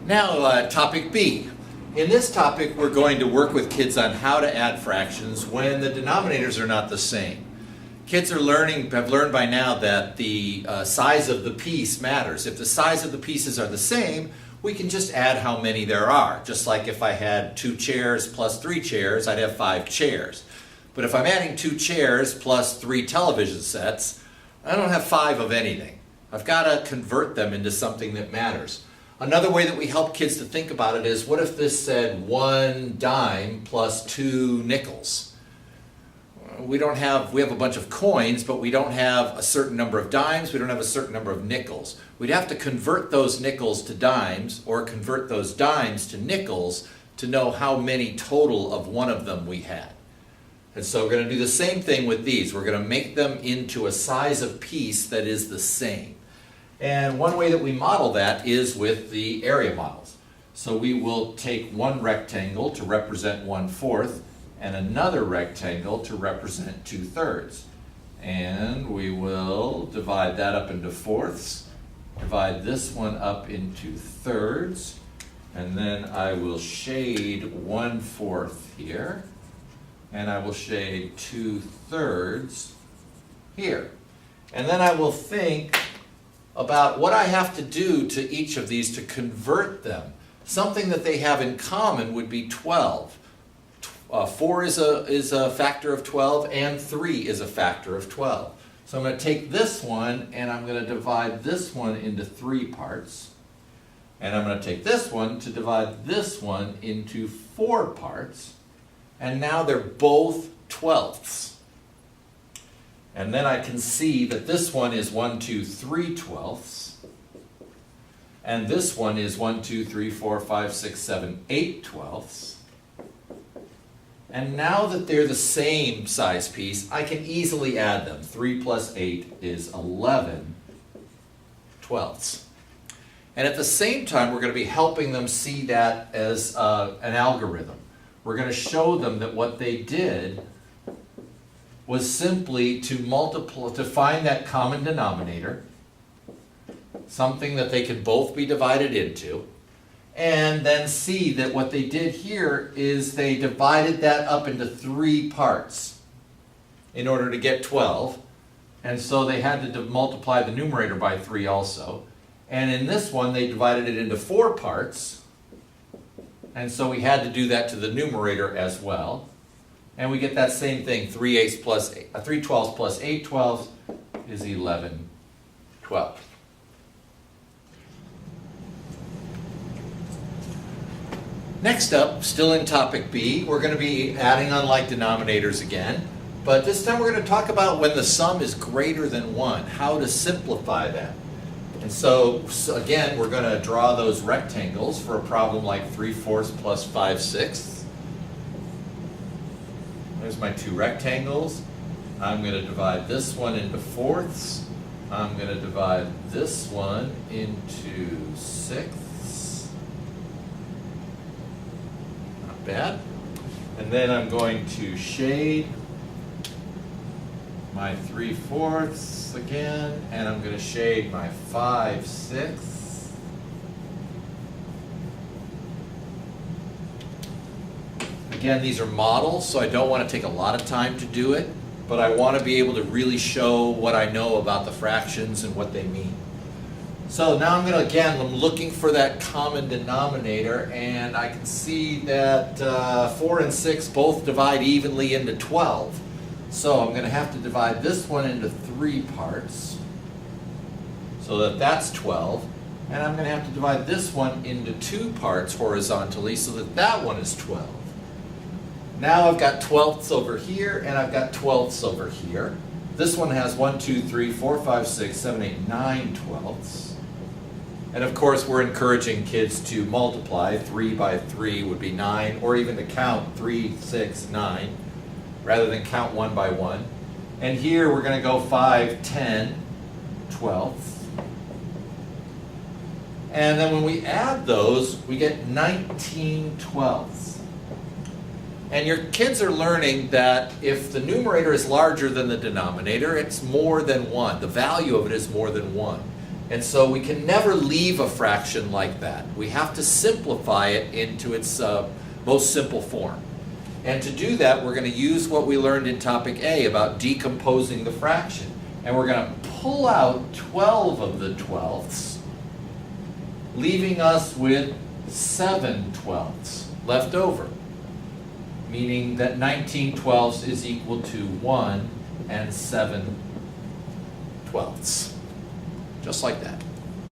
Now, topic B. In this topic, we're going to work with kids on how to add fractions when the denominators are not the same. Kids have learned by now that the size of the piece matters. If the size of the pieces are the same, we can just add how many there are. Just like if I had 2 chairs plus 3 chairs, I'd have 5 chairs. But if I'm adding 2 chairs plus 3 television sets, I don't have 5 of anything. I've got to convert them into something that matters. Another way that we help kids to think about it is, what if this said 1 dime plus 2 nickels? We have a bunch of coins, but we don't have a certain number of dimes, we don't have a certain number of nickels. We'd have to convert those nickels to dimes or convert those dimes to nickels to know how many total of one of them we had. And so we're going to do the same thing with these. We're going to make them into a size of piece that is the same. And one way that we model that is with the area models. So we will take one rectangle to represent 1/4 and another rectangle to represent 2/3. And we will divide that up into fourths, divide this one up into thirds, and then I will shade 1/4 here, and I will shade 2/3 here. And then I will think about what I have to do to each of these to convert them. Something that they have in common would be 12. 4 is a factor of 12, and 3 is a factor of 12. So I'm going to take this one, and I'm going to divide this one into 3 parts. And I'm going to take this one to divide this one into 4 parts. And now they're both 12ths. And then I can see that this one is 1, 2, 3 12ths. And this one is 1, 2, 3, 4, 5, 6, 7, 8 12ths. And now that they're the same size piece, I can easily add them. 3 plus 8 is 11 12ths. And at the same time, we're going to be helping them see that as an algorithm. We're going to show them that what they did was simply to find that common denominator, something that they could both be divided into, and then see that what they did here is they divided that up into 3 parts in order to get 12. And so they had to multiply the numerator by 3 also. And in this one, they divided it into 4 parts. And so we had to do that to the numerator as well. And we get that same thing, 3 12ths plus 8 12ths is 11 12ths. Next up, still in topic B, we're going to be adding unlike denominators again. But this time we're going to talk about when the sum is greater than 1, how to simplify that. And so again, we're going to draw those rectangles for a problem like 3/4 plus 5/6. There's my 2 rectangles. I'm going to divide this one into fourths. I'm going to divide this one into sixths. Not bad. And then I'm going to shade my 3/4 again, and I'm going to shade my 5/6. Again, these are models, so I don't want to take a lot of time to do it, but I want to be able to really show what I know about the fractions and what they mean. So now I'm looking for that common denominator, and I can see that 4 and 6 both divide evenly into 12. So I'm going to have to divide this one into 3 parts, so that that's 12. And I'm going to have to divide this one into 2 parts horizontally, so that that one is 12. Now I've got 12ths over here, and I've got 12ths over here. This one has 1, 2, 3, 4, 5, 6, 7, 8, 9 12ths. And of course, we're encouraging kids to multiply. 3 by 3 would be 9, or even to count 3, 6, 9, rather than count 1 by 1. And here we're going to go 5, 10 12ths. And then when we add those, we get 19 12ths. And your kids are learning that if the numerator is larger than the denominator, it's more than 1. The value of it is more than 1. And so we can never leave a fraction like that. We have to simplify it into its most simple form. And to do that, we're going to use what we learned in topic A about decomposing the fraction. And we're going to pull out 12 of the 12ths, leaving us with 7 12ths left over, meaning that 19 12ths is equal to 1 and 7 12ths. Just like that.